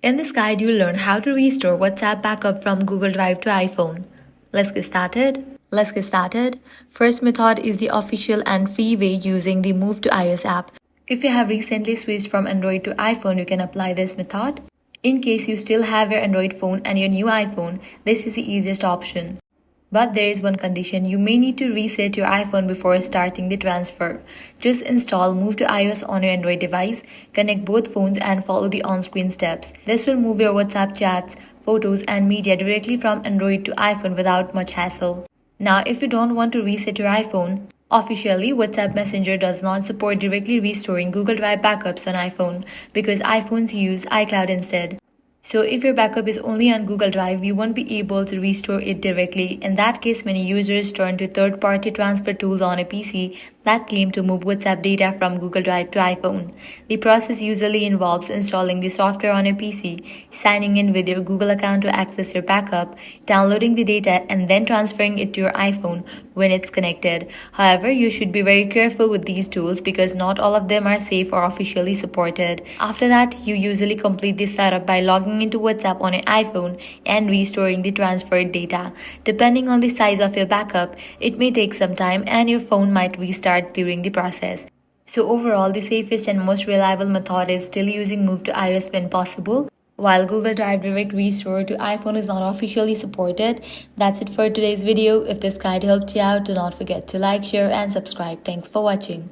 In this guide, you'll learn how to restore WhatsApp backup from Google Drive to iPhone. Let's get started. First method is the official and free way using the Move to iOS app. If you have recently switched from Android to iPhone, you can apply this method. In case you still have your Android phone and your new iPhone, this is the easiest option. But there is one condition: you may need to reset your iPhone before starting the transfer. Just install Move to iOS on your Android device, connect both phones and follow the on-screen steps. This will move your WhatsApp chats, photos and media directly from Android to iPhone without much hassle. Now, if you don't want to reset your iPhone, officially, WhatsApp Messenger does not support directly restoring Google Drive backups on iPhone because iPhones use iCloud instead. So if your backup is only on Google Drive, you won't be able to restore it directly. In that case, many users turn to third-party transfer tools on a PC that claim to move WhatsApp data from Google Drive to iPhone. The process usually involves installing the software on a PC, signing in with your Google account to access your backup, downloading the data, and then transferring it to your iPhone when it's connected. However, you should be very careful with these tools because not all of them are safe or officially supported. After that, you usually complete the setup by logging into WhatsApp on your iPhone and restoring the transferred data. Depending on the size of your backup, it may take some time and your phone might restart during the process. So overall, the safest and most reliable method is still using Move to iOS when possible, while Google Drive Direct Restore to iPhone is not officially supported. That's it for today's video. If this guide helped you out, do not forget to like, share and subscribe. Thanks for watching.